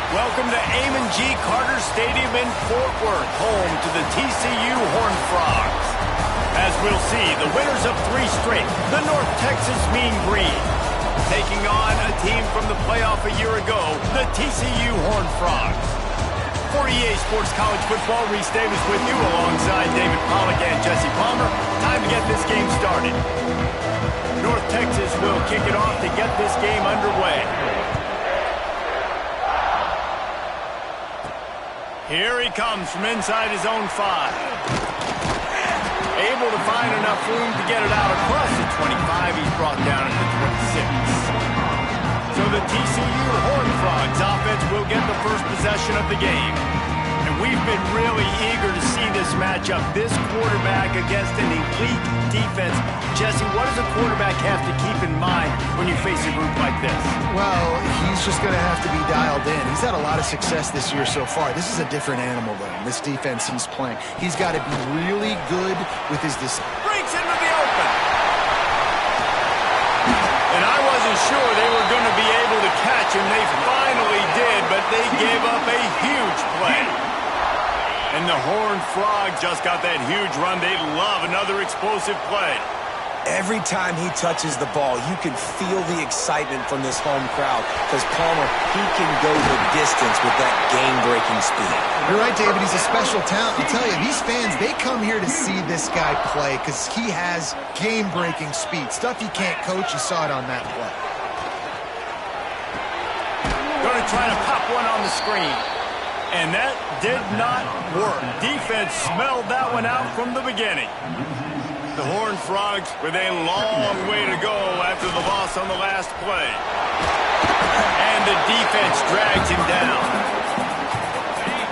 Welcome to Amon G. Carter Stadium in Fort Worth, home to the TCU Horned Frogs. As we'll see, the winners of 3 straight, the North Texas Mean Green, taking on a team from the playoff a year ago, the TCU Horned Frogs. For EA Sports College Football, Reese Davis with you alongside David Pollack and Jesse Palmer. Time to get this game started. North Texas will kick it off to get this game underway. Here he comes from inside his own 5. Able to find enough room to get it out across the 25. He's brought down at the 26. So the TCU Horned Frogs offense will get the first possession of the game. And we've been really eager to see this matchup. This quarterback against an elite defense. Jesse, what does a quarterback have to keep in mind when you face a group like this? Well, he's just going to have to be dialed in. He's had a lot of success this year so far. This is a different animal, though, this defense he's playing. He's got to be really good with his decision. Breaks into the open. And I wasn't sure they were going to be able to catch him. They finally did, but they gave up a huge play. And the Horned Frog just got that huge run. They love another explosive play. Every time he touches the ball, you can feel the excitement from this home crowd because Palmer, he can go the distance with that game-breaking speed. You're right, David. He's a special talent. I'll tell you, these fans, they come here to see this guy play because he has game-breaking speed. Stuff you can't coach. You saw it on that play. Going to try to pop one on the screen. And that did not work. Defense smelled that one out from the beginning. The Horned Frogs with a long way to go after the loss on the last play. And the defense drags him down.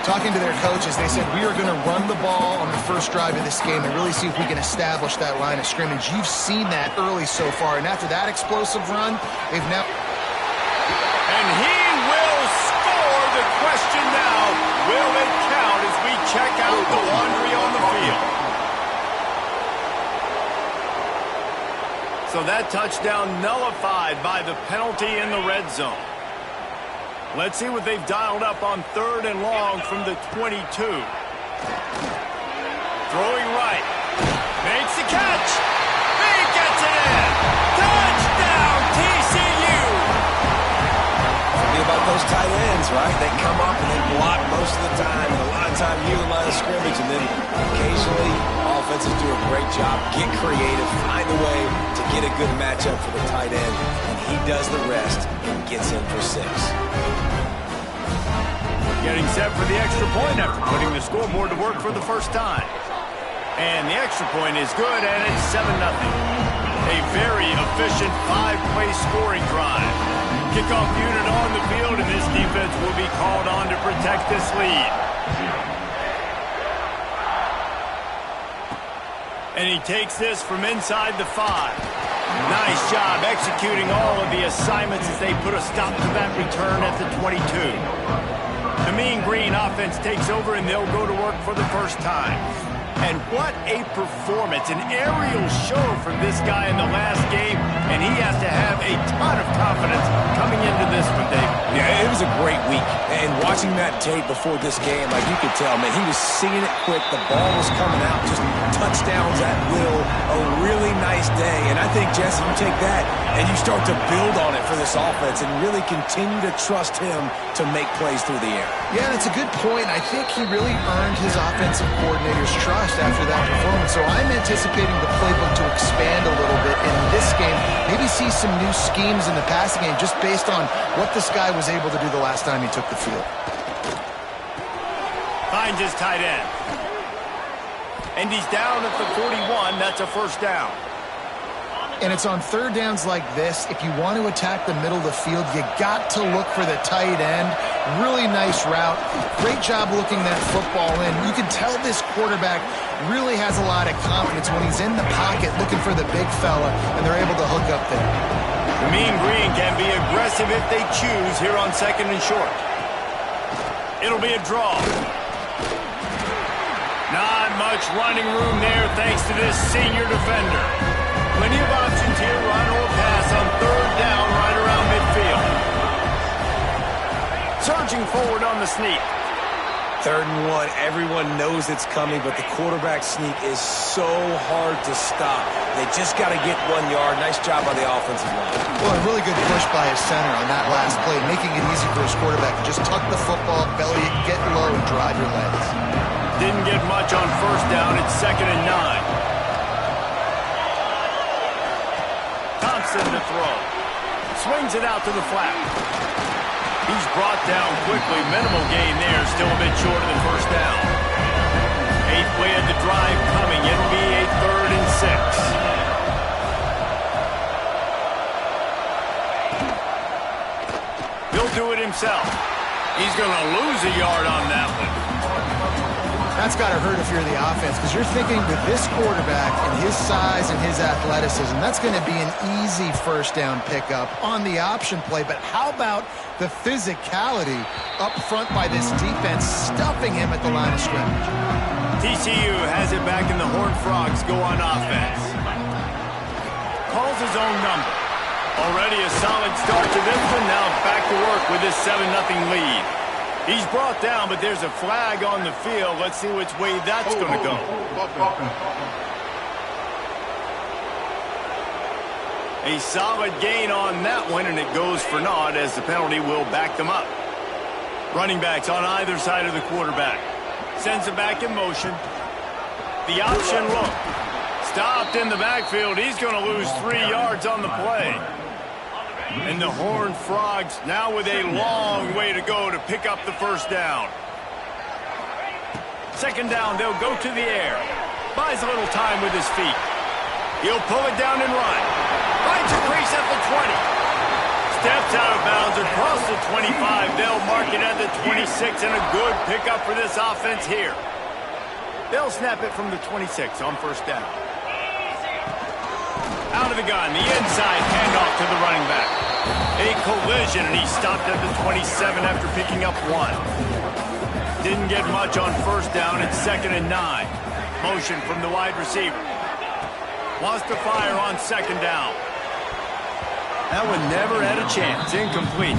Talking to their coaches, they said, we are going to run the ball on the first drive of this game and really see if we can establish that line of scrimmage. You've seen that early so far, and after that explosive run, they've now... And he will score. The question now, will it count as we check out the laundry on the field? So that touchdown nullified by the penalty in the red zone. Let's see what they've dialed up on 3rd and long from the 22. Throwing right. Makes the catch. He gets it in. Touchdown, TCU. Something about those tight ends, right? They come up and they block most of the time, and a lot of time near the line of scrimmage, and then occasionally offenses do a great job, get creative, find a way to get a good matchup for the tight end, and he does the rest and gets in for 6. Getting set for the extra point after putting the scoreboard to work for the first time. And the extra point is good, and it's 7-0. A very efficient 5-play scoring drive. Kickoff unit on the field, and this defense will be called on to protect this lead. And he takes this from inside the 5. Nice job executing all of the assignments as they put a stop to that return at the 22. The Mean Green offense takes over, and they'll go to work for the first time. And what a performance, an aerial show from this guy in the last game, and he has to have a ton of confidence coming into this one, Dave. Yeah, it was a great week, and watching that tape before this game, like you could tell, man, he was seeing it quick, the ball was coming out, just touchdowns at will, a really nice day, and I think, Jesse, you take that, and you start to build on it for this offense and really continue to trust him to make plays through the air. Yeah, that's a good point. I think he really earned his offensive coordinator's trust after that performance. So I'm anticipating the playbook to expand a little bit in this game. Maybe see some new schemes in the passing game just based on what this guy was able to do the last time he took the field. Finds his tight end. And he's down at the 41. That's a first down. And it's on 3rd downs like this. If you want to attack the middle of the field, you got to look for the tight end. Really nice route. Great job looking that football in. You can tell this quarterback really has a lot of confidence when he's in the pocket looking for the big fella, and they're able to hook up there. The Mean Green can be aggressive if they choose here on 2nd and short. It'll be a draw. Not much running room there thanks to this senior defender. Plenty of options here, run or pass on 3rd down right around midfield. Surging forward on the sneak. 3rd and 1, everyone knows it's coming, but the quarterback sneak is so hard to stop. They just got to get 1 yard. Nice job by the offensive line. Well, a really good push by his center on that last play, making it easy for his quarterback to just tuck the football, belly it, get low, and drive your legs. Didn't get much on 1st down. It's 2nd and 9. Thompson to throw. Swings it out to the flat. He's brought down quickly. Minimal gain there. Still a bit shorter than 1st down. 8th play of the drive coming. It'll be a 3rd and 6. He'll do it himself. He's going to lose a yard on that one. That's got to hurt if you're the offense, because you're thinking with this quarterback and his size and his athleticism, that's going to be an easy 1st down pickup on the option play. But how about the physicality up front by this defense, stuffing him at the line of scrimmage? TCU has it back, and the Horned Frogs go on offense. Calls his own number. Already a solid start to this one. Now back to work with this 7-0 lead. He's brought down, but there's a flag on the field. Let's see which way that's going to go. A solid gain on that one, and it goes for naught as the penalty will back them up. Running backs on either side of the quarterback. Sends it back in motion. The option look. Stopped in the backfield. He's going to lose 3 yards on the play. And the Horned Frogs now with a long way to go to pick up the 1st down. 2nd down, they'll go to the air. Buys a little time with his feet. He'll pull it down and run. Finds a crease at the 20. Steps out of bounds across the 25. They'll mark it at the 26, and a good pickup for this offense here. They'll snap it from the 26 on 1st down. Out of the gun, the inside handoff to the running back. A collision, and he stopped at the 27 after picking up 1. Didn't get much on 1st down. It's 2nd and 9. Motion from the wide receiver. Wants to fire on 2nd down. That one never had a chance. Incomplete.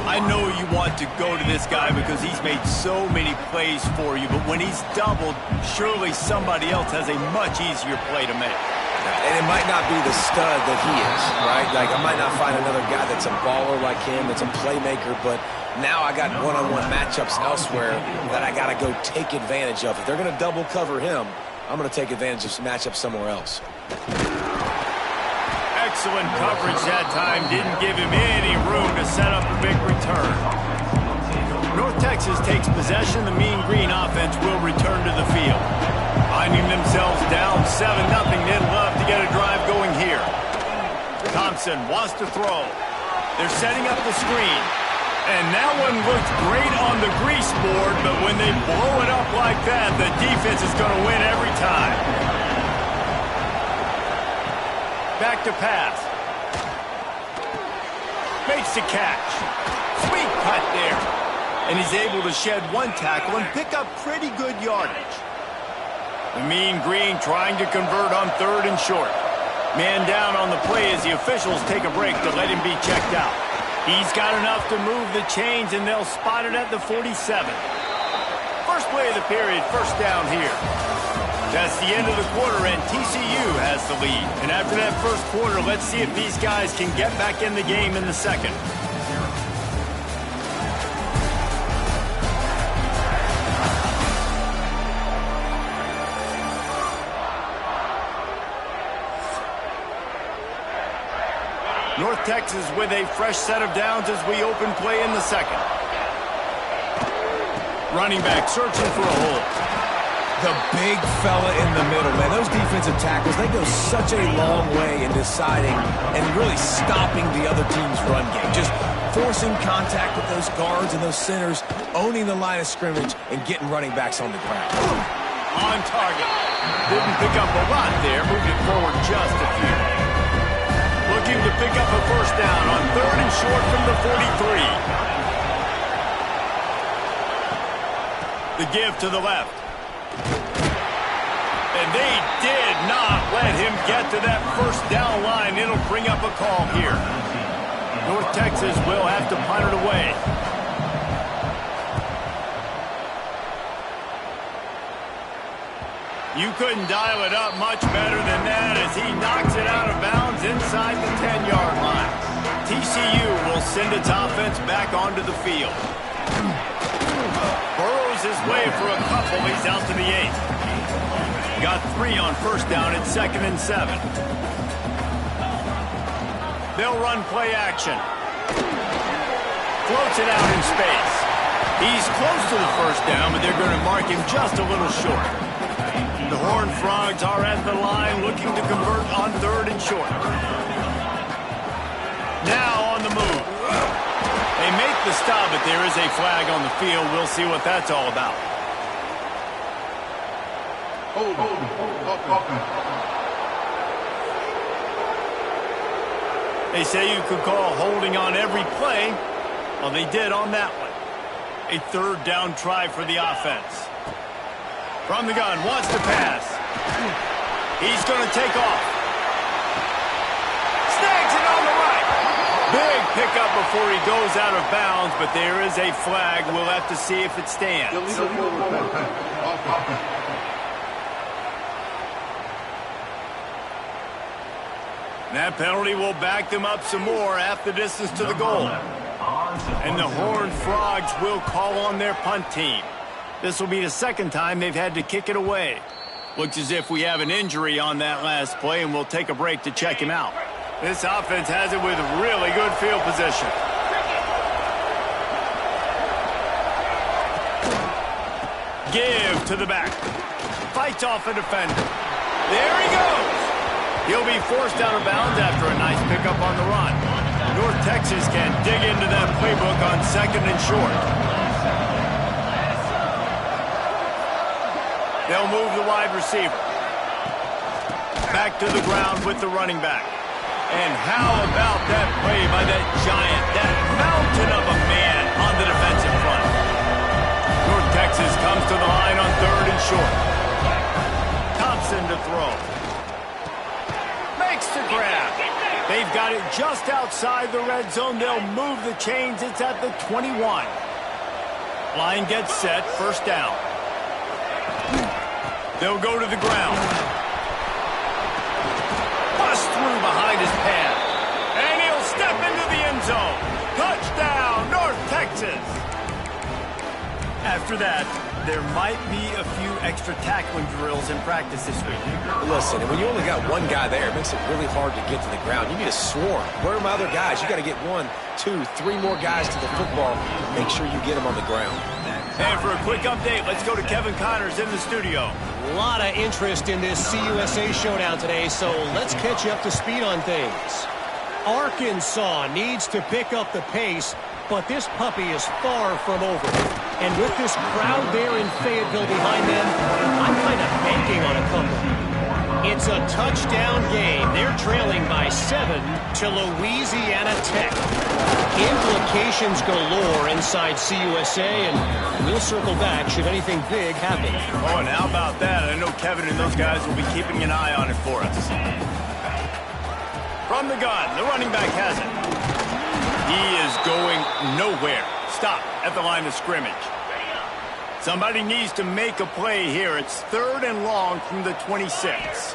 I know you want to go to this guy because he's made so many plays for you, but when he's doubled, surely somebody else has a much easier play to make. And it might not be the stud that he is, right? Like, I might not find another guy that's a baller like him, that's a playmaker, but now I got one-on-one matchups elsewhere that I got to go take advantage of. If they're going to double cover him, I'm going to take advantage of some matchups somewhere else. Excellent coverage that time. Didn't give him any room to set up a big return. North Texas takes possession. The Mean Green offense will return to the field. Finding themselves down 7-0, they'd love to get a drive going here. Thompson wants to throw. They're setting up the screen. And that one looks great on the grease board, but when they blow it up like that, the defense is going to win every time. Back to pass. Makes the catch. Sweet cut there. And he's able to shed 1 tackle and pick up pretty good yardage. The Mean Green trying to convert on 3rd and short. Man down on the play as the officials take a break to let him be checked out. He's got enough to move the chains, and they'll spot it at the 47. First play of the period, 1st down here. That's the end of the quarter, and TCU has the lead. And after that 1st quarter, let's see if these guys can get back in the game in the 2nd. North Texas with a fresh set of downs as we open play in the 2nd. Running back searching for a hole. The big fella in the middle, man. Those defensive tackles, they go such a long way in deciding and really stopping the other team's run game. Just forcing contact with those guards and those centers, owning the line of scrimmage, and getting running backs on the ground. On target. Didn't pick up a lot there. Moved it forward just a few. Looking to pick up a 1st down on 3rd and short from the 43. The give to the left. And they did not let him get to that 1st down line. It'll bring up a call here. North Texas will have to punt it away. You couldn't dial it up much better than that as he knocks it out of bounds inside the 10-yard line. TCU will send its offense back onto the field. Burrows his way for a couple. He's out to the 8. Got 3 on first down at 2nd and 7. They'll run play action. Floats it out in space. He's close to the first down, but they're going to mark him just a little short. The Horned Frogs are at the line looking to convert on 3rd and short. Now on the move. They make the stop, but there is a flag on the field. We'll see what that's all about. They say you could call holding on every play. Well, they did on that one. A 3rd down try for the offense. From the gun, wants to pass. He's going to take off. Snags it on the right. Big pickup before he goes out of bounds, but there is a flag. We'll have to see if it stands. That penalty will back them up some more, half the distance to the goal. And the Horned Frogs will call on their punt team. This will be the 2nd time they've had to kick it away. Looks as if we have an injury on that last play, and we'll take a break to check him out. This offense has it with really good field position. Give to the back. Fights off a defender. There he goes. He'll be forced out of bounds after a nice pickup on the run. North Texas can dig into that playbook on 2nd and short. They'll move the wide receiver. Back to the ground with the running back. And how about that play by that giant, that mountain of a man on the defensive front? North Texas comes to the line on 3rd and short. Thompson to throw. Makes the grab. They've got it just outside the red zone. They'll move the chains. It's at the 21. Line gets set. 1st down. They'll go to the ground. Bust through behind his pad. And he'll step into the end zone. Touchdown, North Texas. After that, there might be a few extra tackling drills in practice this week. Listen, when you only got one guy there, it makes it really hard to get to the ground. You need a swarm. Where are my other guys? You got to get 1, 2, 3 more guys to the football. Make sure you get them on the ground. And for a quick update, let's go to Kevin Connors in the studio. A lot of interest in this CUSA showdown today, so let's catch you up to speed on things. Arkansas needs to pick up the pace, but this puppy is far from over. And with this crowd there in Fayetteville behind them, I'm kind of banking on a couple. It's a touchdown game. They're trailing by 7 to Louisiana Tech. Implications galore inside CUSA, and we'll circle back should anything big happen. Oh, and how about that? I know Kevin and those guys will be keeping an eye on it for us. From the gun, the running back has it. He is going nowhere. Stop at the line of scrimmage. Somebody needs to make a play here. It's 3rd and long from the 26.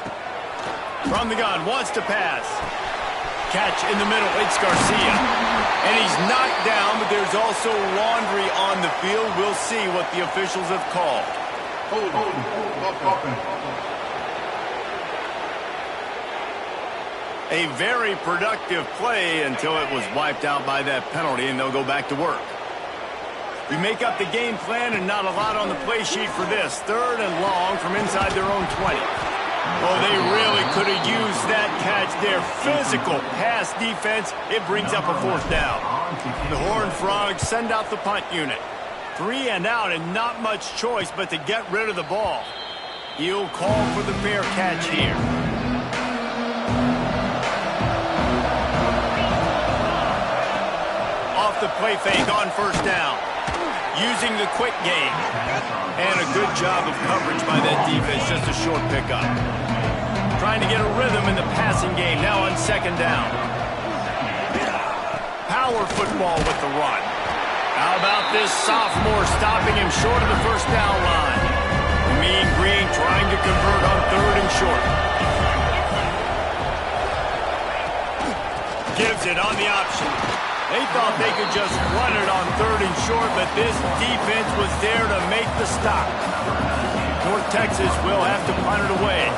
From the gun, wants to pass. Catch in the middle, it's Garcia. And he's knocked down, but there's also laundry on the field. We'll see what the officials have called. A very productive play until it was wiped out by that penalty, and they'll go back to work. We make up the game plan and not a lot on the play sheet for this. 3rd and long from inside their own 20. Oh, they really could have used that catch. Their physical pass defense, it brings up a 4th down. The Horned Frogs send out the punt unit. 3 and out and not much choice but to get rid of the ball. He'll call for the fair catch here. Off the play fake on 1st down. Using the quick game. And a good job of coverage by that defense. Just a short pickup. Trying to get a rhythm in the passing game. Now on 2nd down. Power football with the run. How about this sophomore stopping him short of the 1st down line? The Mean Green trying to convert Throws it on the option. They thought they could just run it on 3rd and short, but this defense was there to make the stop. North Texas will have to punt it away.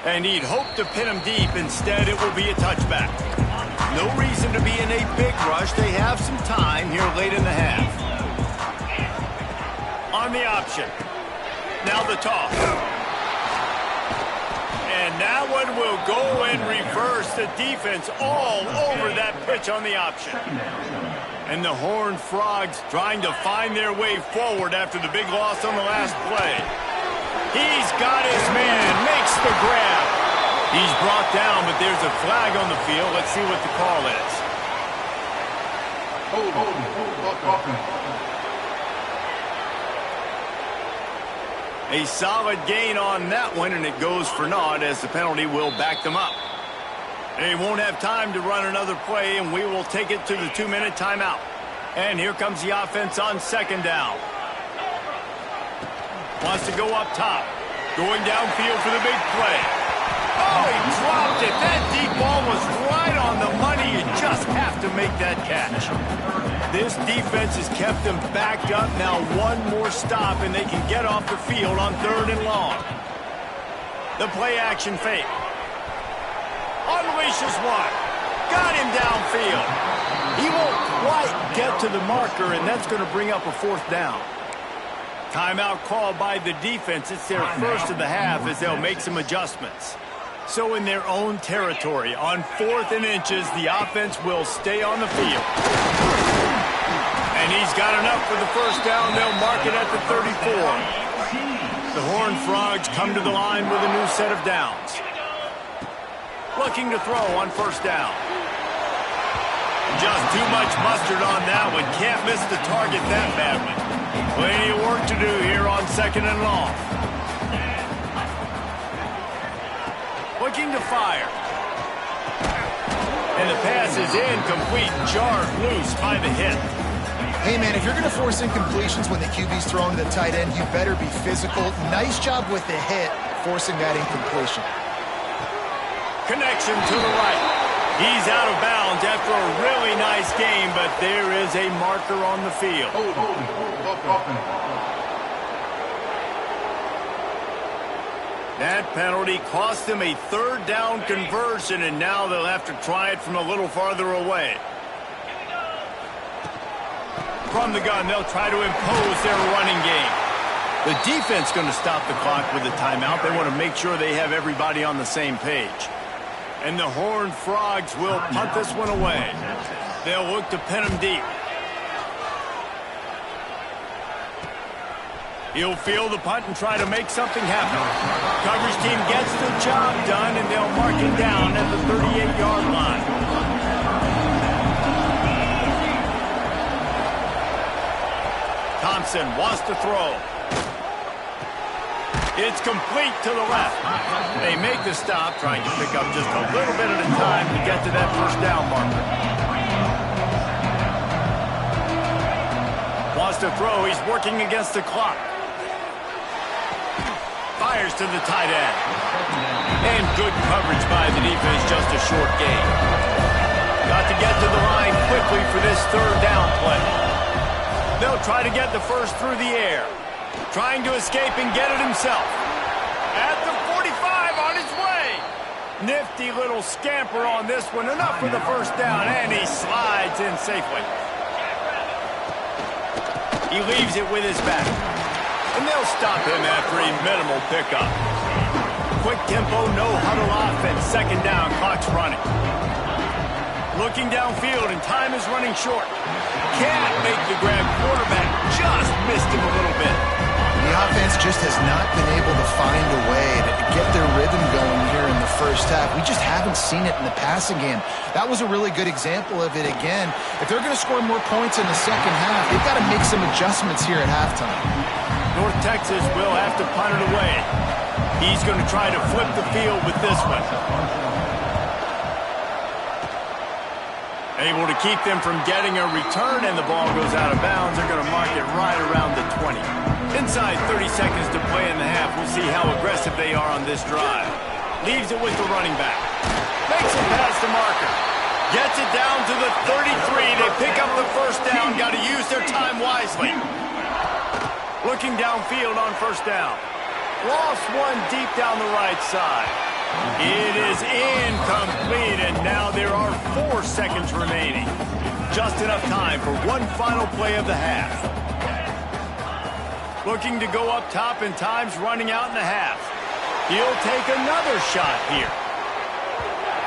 And he'd hoped to pin him deep. Instead, it will be a touchback. No reason to be in a big rush. They have some time here late in the half. On the option. Now the toss. And that one will go and reverse the defense all over that pitch on the option. And the Horned Frogs trying to find their way forward after the big loss on the last play. He's got his man, makes the grab. He's brought down, but there's a flag on the field. Let's see what the call is. A solid gain on that one, and it goes for naught as the penalty will back them up. They won't have time to run another play, and we will take it to the 2-minute timeout. And here comes the offense on 2nd down. Wants to go up top. Going downfield for the big play. Oh, he dropped it. That deep ball was right on the money. You just have to make that catch. This defense has kept them backed up. Now one more stop, and they can get off the field on 3rd and long. The play action fake. Unleashes one. Got him downfield. He won't quite get to the marker, and that's going to bring up a 4th down. Timeout called by the defense. It's their first of the half as they'll make some adjustments. So in their own territory, on 4th and inches, the offense will stay on the field. And he's got enough for the 1st down. They'll mark it at the 34. The Horned Frogs come to the line with a new set of downs. Looking to throw on 1st down. Just too much mustard on that one. Can't miss the target that badly. Plenty of work to do here on 2nd and long. Looking to fire. And the pass is incomplete, jarred loose by the hit. Hey, man, if you're going to force incompletions when the QB's throwing to the tight end, you better be physical. Nice job with the hit, forcing that incompletion. Connection to the right. He's out of bounds after a really nice game, but there is a marker on the field. That penalty cost them a 3rd down conversion, and now they'll have to try it from a little farther away. From the gun, they'll try to impose their running game. The defense going to stop the clock with a timeout. They want to make sure they have everybody on the same page. And the Horned Frogs will punt this one away. They'll look to pin him deep. He'll field the punt and try to make something happen. Coverage team gets the job done, and they'll mark him down at the 38-yard line. Thompson wants to throw. It's complete to the left. They make the stop, trying to pick up just a little bit at a time to get to that 1st down marker. Wants to throw. He's working against the clock. Fires to the tight end. And good coverage by the defense, just a short gain. Got to get to the line quickly for this 3rd down play. They'll try to get the 1st through the air. Trying to escape and get it himself. At the 45 on his way. Nifty little scamper on this one. Enough for the 1st down, and he slides in safely. He leaves it with his back. And they'll stop him after a minimal pickup. Quick tempo, no huddle offense. 2nd down, clock's running. Looking downfield, and time is running short. Can't make the grab. Quarterback just missed him a little bit. The offense just has not been able to find a way to get their rhythm going here in the 1st half. We just haven't seen it in the passing game. That was a really good example of it again. If they're going to score more points in the 2nd half, they've got to make some adjustments here at halftime. North Texas will have to punt it away. He's going to try to flip the field with this one. Able to keep them from getting a return, and the ball goes out of bounds. They're going to mark it right around the 20. Inside 30 seconds to play in the half. We'll see how aggressive they are on this drive. Leaves it with the running back. Makes it past the marker. Gets it down to the 33. They pick up the first down. Got to use their time wisely. Looking downfield on first down. Lost one deep down the right side. It is incomplete, and now there are 4 seconds remaining. Just enough time for one final play of the half. Looking to go up top, and time's running out in the half. He'll take another shot here.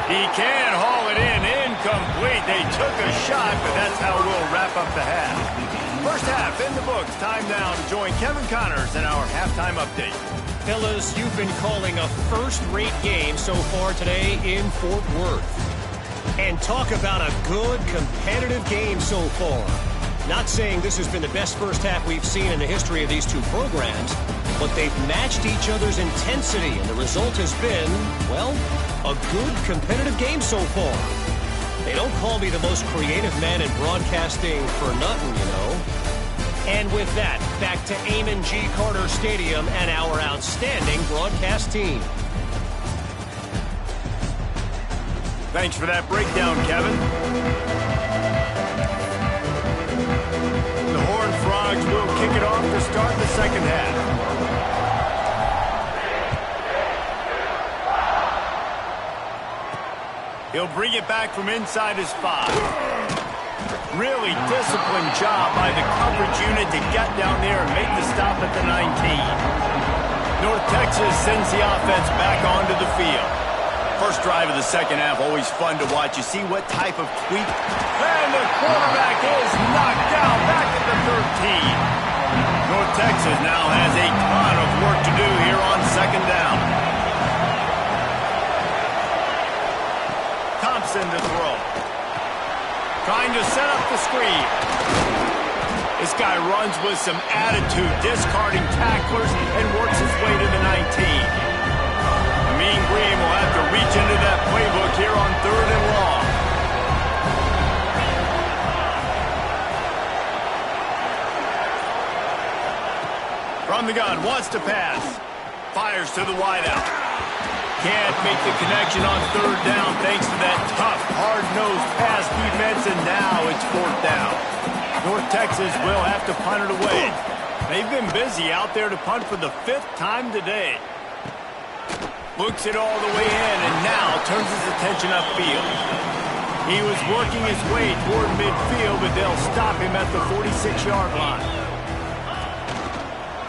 He can haul it in. Incomplete. They took a shot, but that's how we'll wrap up the half. First half in the books. Time now to join Kevin Connors in our halftime update. Fellas, you've been calling a first-rate game so far today in Fort Worth. And talk about a good, competitive game so far. Not saying this has been the best first half we've seen in the history of these two programs, but they've matched each other's intensity, and the result has been, well, a good, competitive game so far. They don't call me the most creative man in broadcasting for nothing, you know. And with that, back to Amon G. Carter Stadium and our outstanding broadcast team. Thanks for that breakdown, Kevin. The Horned Frogs will kick it off to start the second half. He'll bring it back from inside his 5. Really disciplined job by the coverage unit to get down there and make the stop at the 19. North Texas sends the offense back onto the field. First drive of the second half, always fun to watch. You see what type of tweak. And the quarterback is knocked down back at the 13. North Texas now has a ton of work to do here on second down. Thompson to throw. Trying to set up the screen. This guy runs with some attitude, discarding tacklers, and works his way to the 19. The Mean Green will have to reach into that playbook here on 3rd and long. From the gun, wants to pass. Fires to the wideout. Can't make the connection on 3rd down thanks to that tough, hard-nosed pass defense, and now it's 4th down. North Texas will have to punt it away. They've been busy out there to punt for the 5th time today. Looks it all the way in, and now turns his attention upfield. He was working his way toward midfield, but they'll stop him at the 46-yard line.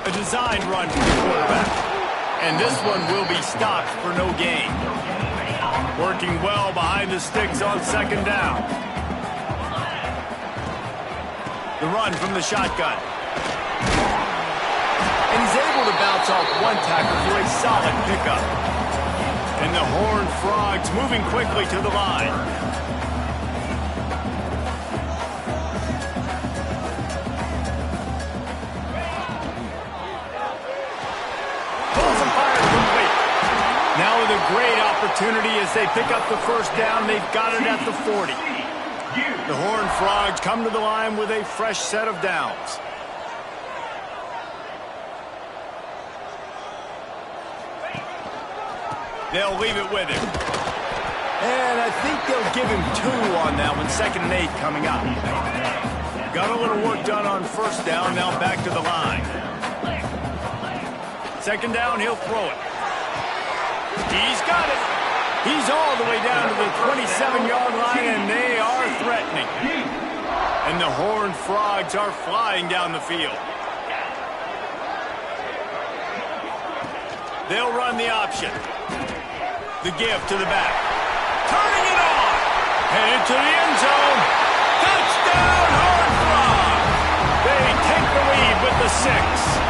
A designed run for the quarterback. And this one will be stopped for no gain. Working well behind the sticks on second down. The run from the shotgun. And he's able to bounce off one tackle for a solid pickup. And the Horned Frogs moving quickly to the line. Now with a great opportunity as they pick up the first down. They've got it at the 40. The Horned Frogs come to the line with a fresh set of downs. They'll leave it with him. And I think they'll give him 2 on that one. 2nd and 8 coming up. Got a little work done on first down. Now back to the line. 2nd down, he'll throw it. He's got it. He's all the way down to the 27-yard line, and they are threatening. And the Horned Frogs are flying down the field. They'll run the option. The give to the back. Turning it on. Headed to the end zone. Touchdown, Horned Frogs. They take the lead with the 6.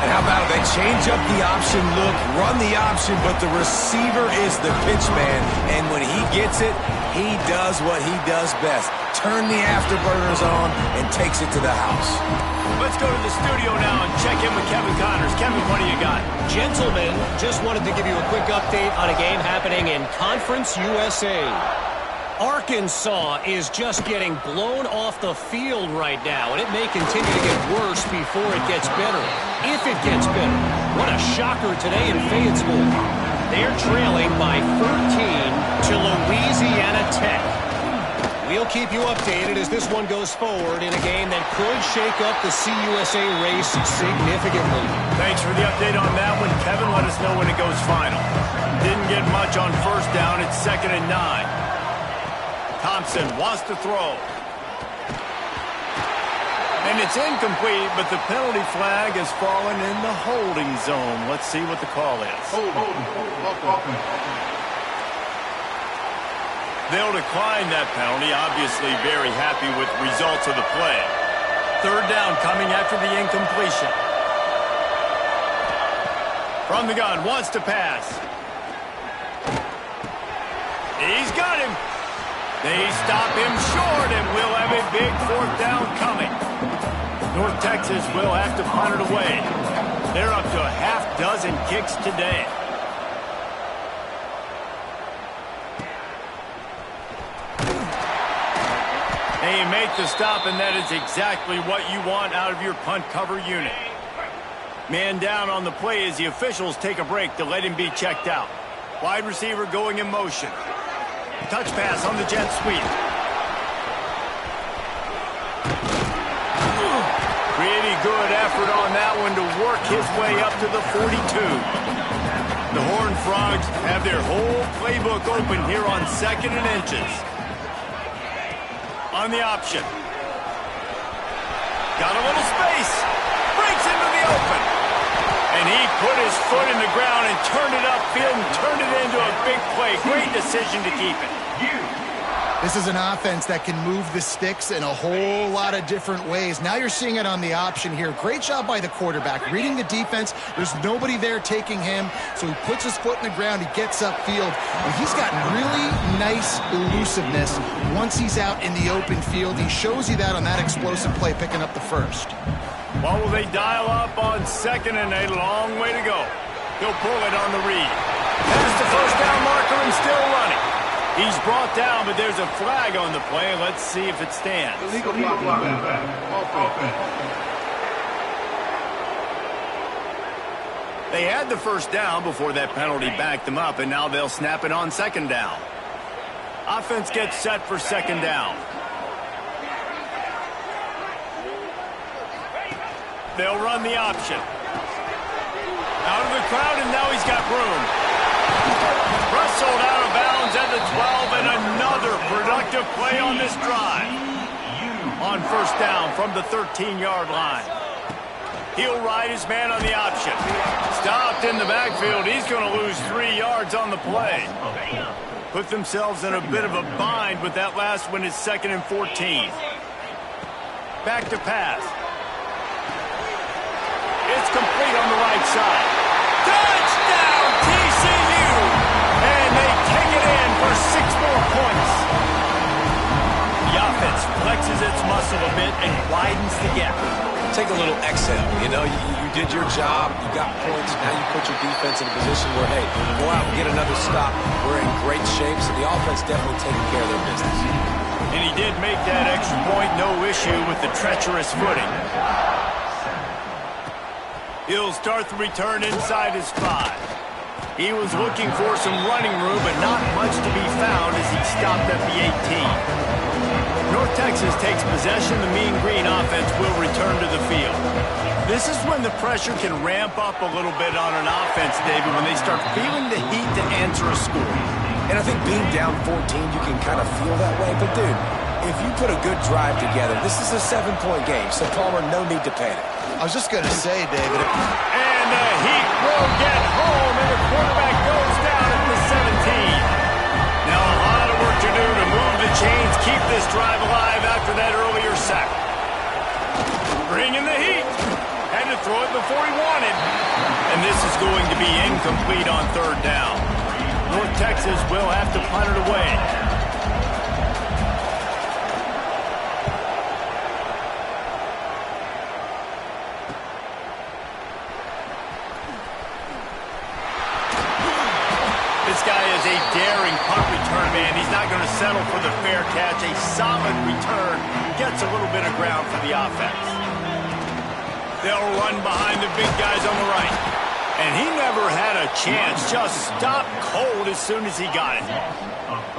And how about it? They change up the option look, run the option, but the receiver is the pitch man. And when he gets it, he does what he does best. Turn the afterburners on and takes it to the house. Let's go to the studio now and check in with Kevin Connors. Kevin, what do you got? Gentlemen, just wanted to give you a quick update on a game happening in Conference USA. Arkansas is just getting blown off the field right now, and it may continue to get worse before it gets better. If it gets better. What a shocker today in Fayetteville. They're trailing by 14 to Louisiana Tech. We'll keep you updated as this one goes forward in a game that could shake up the CUSA race significantly. Thanks for the update on that one, Kevin. Let us know when it goes final. Didn't get much on first down. It's 2nd and 9. Thompson wants to throw. And it's incomplete, but the penalty flag has fallen in the holding zone. Let's see what the call is. They'll decline that penalty. Obviously very happy with results of the play. 3rd down coming after the incompletion. From the gun, wants to pass. He's got him. They stop him short, and we'll have a big 4th down coming. North Texas will have to punt it away. They're up to a half-dozen kicks today. They make the stop, and that is exactly what you want out of your punt cover unit. Man down on the play as the officials take a break to let him be checked out. Wide receiver going in motion. Touch pass on the jet sweep. Pretty good effort on that one to work his way up to the 42. The Horned Frogs have their whole playbook open here on 2nd and inches. On the option. Got a little space. Breaks into the open. And he put his foot in the ground and turned it upfield and turned it into a big play. Great decision to keep it. This is an offense that can move the sticks in a whole lot of different ways. Now you're seeing it on the option here. Great job by the quarterback. Reading the defense, there's nobody there taking him, so he puts his foot in the ground, he gets upfield, and he's got really nice elusiveness once he's out in the open field. He shows you that on that explosive play, picking up the first. Well, will they dial up on 2nd and a long way to go? He'll pull it on the read. Past the 1st down marker and still running. He's brought down, but there's a flag on the play. Let's see if it stands. They had the 1st down before that penalty backed them up, and now they'll snap it on 2nd down. Offense gets set for 2nd down. They'll run the option. Out of the crowd, and now he's got room. Wrestled out of bounds at the 12, and another productive play on this drive. On 1st down from the 13-yard line. He'll ride his man on the option. Stopped in the backfield. He's going to lose 3 yards on the play. Put themselves in a bit of a bind with that last one. It's 2nd and 14. Back to pass. It's complete on the right side. Touchdown, TCU! And they take it in for 6 more points. The offense flexes its muscle a bit and widens the gap. Take a little exhale. You know, you did your job. You got points. Now you put your defense in a position where, hey, go out and get another stop. We're in great shape, so the offense definitely taking care of their business. And he did make that extra point, no issue with the treacherous footing. He'll start the return inside his 5. He was looking for some running room, but not much to be found as he stopped at the 18. North Texas takes possession. The Mean Green offense will return to the field. This is when the pressure can ramp up a little bit on an offense, David, when they start feeling the heat to answer a score. And I think being down 14, you can kind of feel that way. But, dude, if you put a good drive together, this is a 7-point game, so Palmer, no need to panic. I was just going to say, David. And the Heat will get home, and the quarterback goes down at the 17. Now a lot of work to do to move the chains, keep this drive alive after that earlier sack. Bring in the Heat. Had to throw it before he wanted. And this is going to be incomplete on 3rd down. North Texas will have to punt it away. This guy is a daring punt returner. man. He's not going to settle for the fair catch. A solid return gets a little bit of ground for the offense. They'll run behind the big guys on the right. And he never had a chance. Just stopped cold as soon as he got it.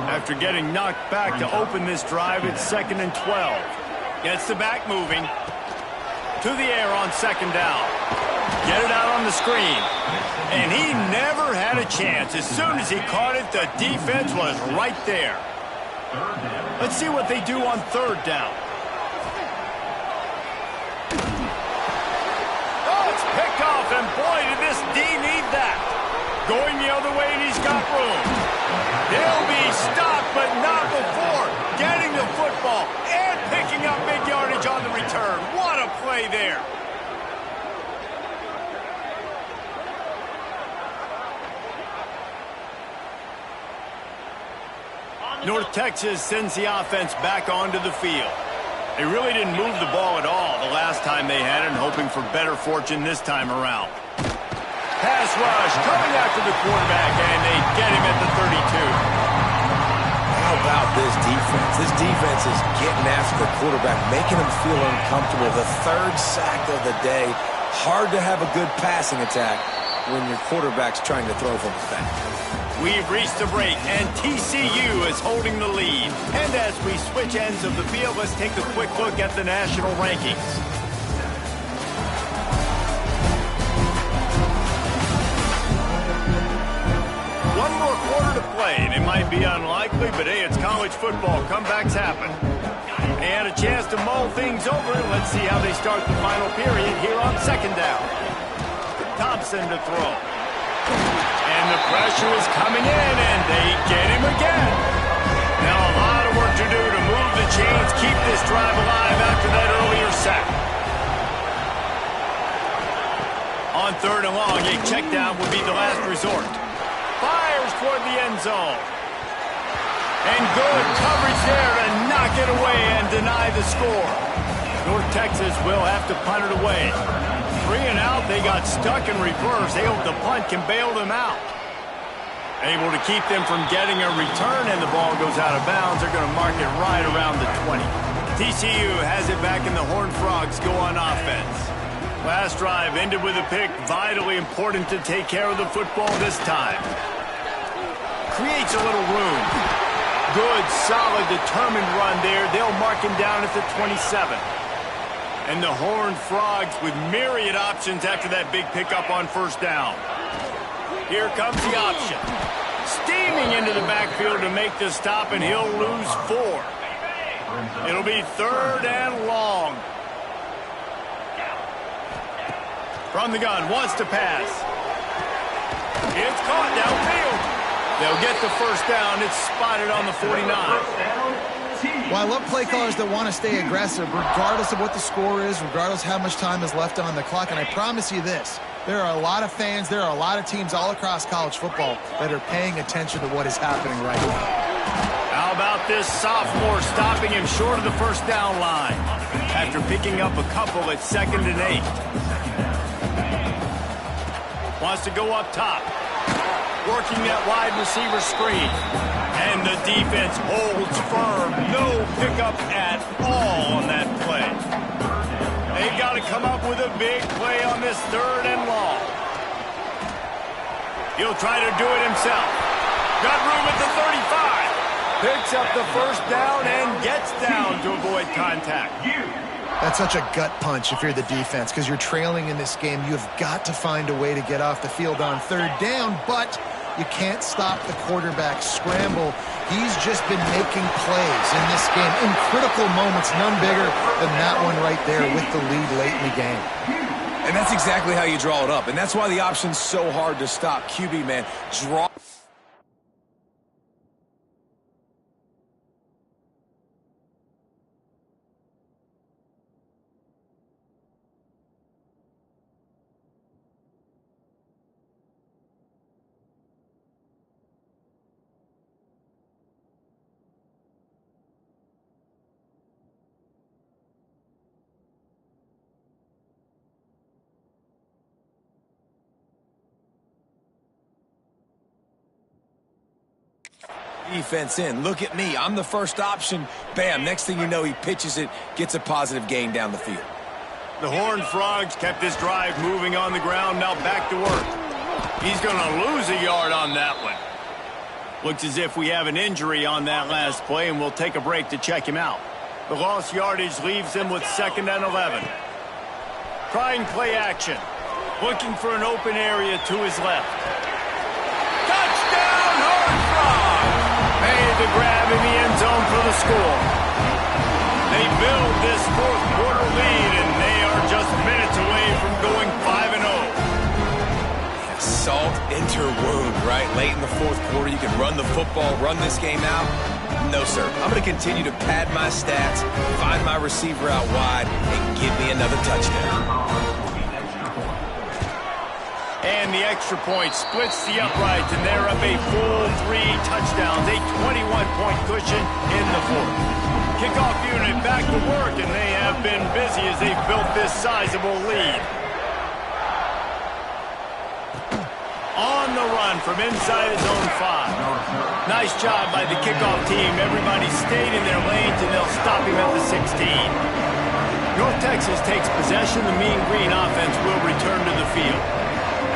After getting knocked back to open this drive, it's 2nd and 12. Gets the back moving. To the air on 2nd down. Get it out on the screen. And he never had a chance. As soon as he caught it, the defense was right there. Let's see what they do on 3rd down. Oh, it's picked off, and boy, did this D need that. Going the other way, and he's got room. He'll be stopped, but not before getting the football and picking up big yardage on the return. What a play there. North Texas sends the offense back onto the field. They really didn't move the ball at all the last time they had it, hoping for better fortune this time around. Pass rush coming after the quarterback, and they get him at the 32. How about this defense? This defense is getting after the quarterback, making him feel uncomfortable. The 3rd sack of the day. Hard to have a good passing attack when your quarterback's trying to throw from the back. We've reached the break, and TCU is holding the lead. And as we switch ends of the field, let's take a quick look at the national rankings. One more quarter to play, and it might be unlikely, but hey, it's college football. Comebacks happen. They had a chance to mull things over. Let's see how they start the final period here on 2nd down. Thompson to throw. And the pressure is coming in, and they get him again. Now a lot of work to do to move the chains, keep this drive alive after that earlier sack. On 3rd and long, a check down would be the last resort. Fires toward the end zone. And good coverage there to knock it away and deny the score. North Texas will have to punt it away. 3 and out, they got stuck in reverse. They hope the punt can bail them out. Able to keep them from getting a return, and the ball goes out of bounds. They're going to mark it right around the 20. TCU has it back, and the Horned Frogs go on offense. Last drive ended with a pick. Vitally important to take care of the football this time. Creates a little room. Good, solid, determined run there. They'll mark him down at the 27. And the Horned Frogs with myriad options after that big pickup on 1st down. Here comes the option. Steaming into the backfield to make the stop, and he'll lose 4. It'll be 3rd and long. From the gun, wants to pass. It's caught downfield. They'll get the 1st down. It's spotted on the 49. Well, I love play callers that want to stay aggressive, regardless of what the score is, regardless how much time is left on the clock. And I promise you this, there are a lot of fans, there are a lot of teams all across college football that are paying attention to what is happening right now. How about this sophomore stopping him short of the 1st down line after picking up a couple at 2nd and 8. Wants to go up top. Working that wide receiver screen. And the defense holds firm. No pickup at all on that play. They've got to come up with a big play on this 3rd and long. He'll try to do it himself. Got room at the 35. Picks up the 1st down and gets down to avoid contact. That's such a gut punch if you're the defense, because you're trailing in this game. You've got to find a way to get off the field on 3rd down, but you can't stop the quarterback scramble. He's just been making plays in this game in critical moments, none bigger than that one right there with the lead late in the game. And that's exactly how you draw it up, and that's why the option's so hard to stop. QB, man, draw. Defense in. Look at me. I'm the first option. Bam. Next thing you know, he pitches it, gets a positive gain down the field. The Horned Frogs kept this drive moving on the ground. Now back to work. He's going to lose a yard on that one. Looks as if we have an injury on that last play, and we'll take a break to check him out. The lost yardage leaves him with 2nd and 11. Trying play action. Looking for an open area to his left. Touchdown, Horned Frogs! Made the grab in the end zone for the score. They build this 4th quarter lead, and they are just minutes away from going 5-0. Salt enter wound, right? Late in the 4th quarter, you can run the football, run this game out. No, sir. I'm going to continue to pad my stats, find my receiver out wide, and give me another touchdown. And the extra point splits the uprights, and they're up a full 3 touchdowns, a 21-point cushion in the 4th. Kickoff unit back to work, and they have been busy as they've built this sizable lead. On the run from inside his own 5. Nice job by the kickoff team. Everybody stayed in their lanes, and they'll stop him at the 16. North Texas takes possession. The Mean Green offense will return to the field.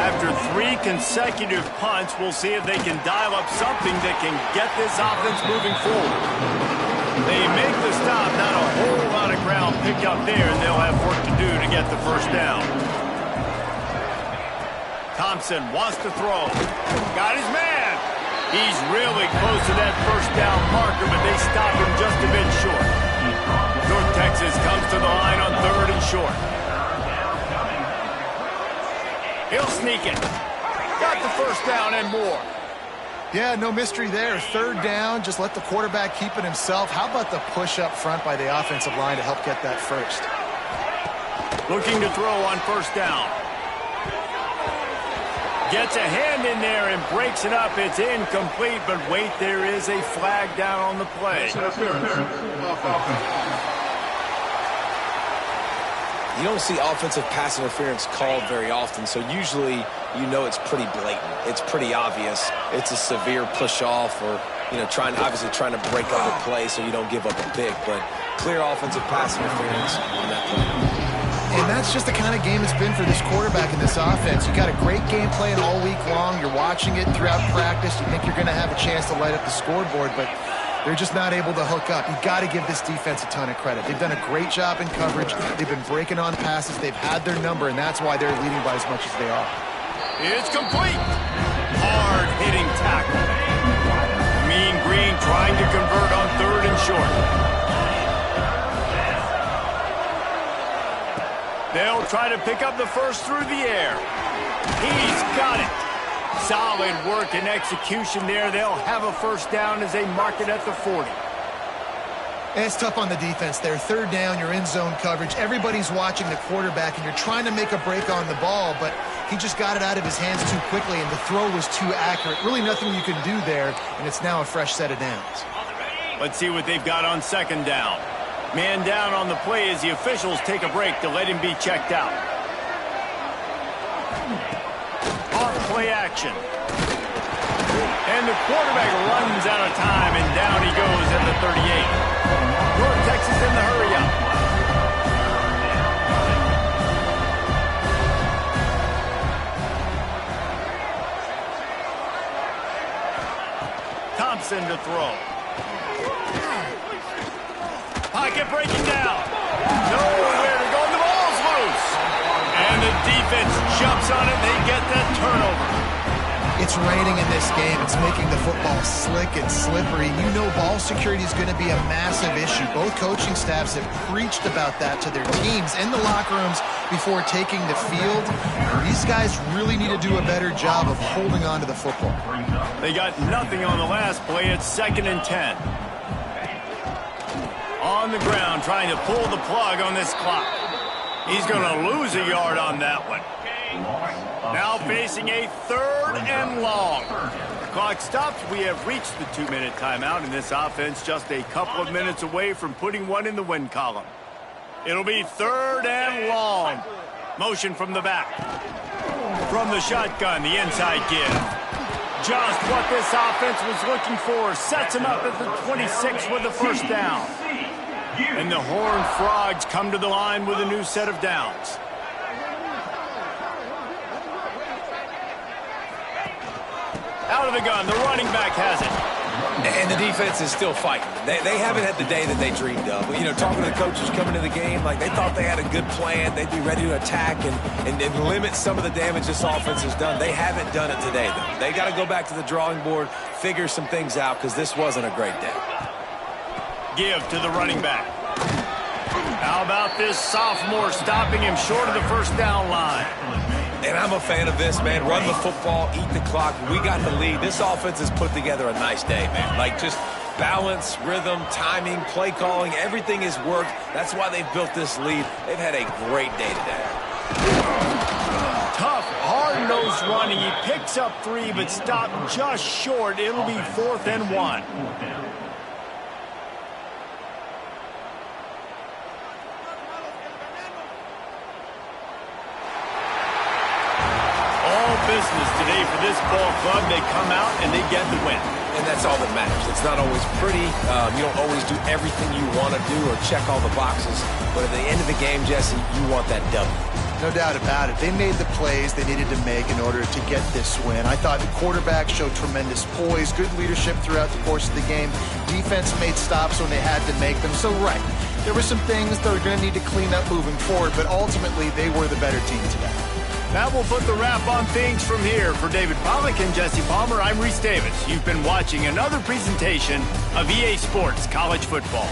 After 3 consecutive punts, we'll see if they can dial up something that can get this offense moving forward. They make the stop, not a whole lot of ground picked up there, and they'll have work to do to get the first down. Thompson wants to throw. Got his man. He's really close to that first down marker, but they stop him just a bit short. North Texas comes to the line on 3rd and short. He'll sneak it. Got the first down and more. Yeah, no mystery there. 3rd down, just let the quarterback keep it himself. How about the push up front by the offensive line to help get that first? Looking to throw on 1st down. Gets a hand in there and breaks it up. It's incomplete, but wait, there is a flag down on the play. You don't see offensive pass interference called very often, so usually you know it's pretty blatant. It's pretty obvious. It's a severe push-off or, obviously trying to break up a play so you don't give up a pick, but clear offensive pass interference on that play. And that's just the kind of game it's been for this quarterback in this offense. You got a great game plan all week long. You're watching it throughout practice. You think you're going to have a chance to light up the scoreboard, but they're just not able to hook up. You've got to give this defense a ton of credit. They've done a great job in coverage. They've been breaking on passes. They've had their number, and that's why they're leading by as much as they are. It's complete. Hard-hitting tackle. Mean Green trying to convert on 3rd and short. They'll try to pick up the first through the air. He's got it. Solid work and execution there. They'll have a first down as they mark it at the 40. And it's tough on the defense there. 3rd down, you're in zone coverage. Everybody's watching the quarterback, and you're trying to make a break on the ball, but he just got it out of his hands too quickly, and the throw was too accurate. Really nothing you can do there, and it's now a fresh set of downs. Let's see what they've got on 2nd down. Man down on the play as the officials take a break to let him be checked out. Off play action. And the quarterback runs out of time, and down he goes at the 38. North Texas in the hurry-up. Thompson to throw. Pocket breaking down. Nowhere to go. The ball's loose. And the defense jumps on it. They get that turnover. It's raining in this game. It's making the football slick and slippery. You know ball security is going to be a massive issue. Both coaching staffs have preached about that to their teams in the locker rooms before taking the field. These guys really need to do a better job of holding on to the football. They got nothing on the last play. It's 2nd and 10. On the ground, trying to pull the plug on this clock. He's going to lose a yard on that one. Now facing a 3rd and long. The clock stops. We have reached the 2-minute timeout, and this offense just a couple of minutes away from putting one in the win column. It'll be 3rd and long. Motion from the back. From the shotgun, the inside give. Just what this offense was looking for. Sets him up at the 26 with the first down. And the Horned Frogs come to the line with a new set of downs. Out of the gun, the running back has it. And the defense is still fighting. They haven't had the day that they dreamed of. You know, talking to the coaches coming to the game, like they thought they had a good plan. They'd be ready to attack and limit some of the damage this offense has done. They haven't done it today, though. They got to go back to the drawing board, figure some things out, because this wasn't a great day. Give to the running back. How about this sophomore stopping him short of the first down line? And I'm a fan of this, man. Run the football, eat the clock. We got the lead. This offense has put together a nice day, man. Like, just balance, rhythm, timing, play calling, everything has worked. That's why they've built this lead. They've had a great day today. Tough, hard-nosed running. He picks up 3, but stopped just short. It'll be 4th and 1. Business today for this ball club. They come out and they get the win. And that's all that matters. It's not always pretty. You don't always do everything you want to do or check all the boxes. But at the end of the game, Jesse, you want that W. No doubt about it. They made the plays they needed to make in order to get this win. I thought the quarterback showed tremendous poise, good leadership throughout the course of the game. Defense made stops when they had to make them. So, right, there were some things that are going to need to clean up moving forward, but ultimately they were the better team today. That will put the wrap on things from here. For David Pollack and Jesse Palmer, I'm Reese Davis. You've been watching another presentation of EA Sports College Football.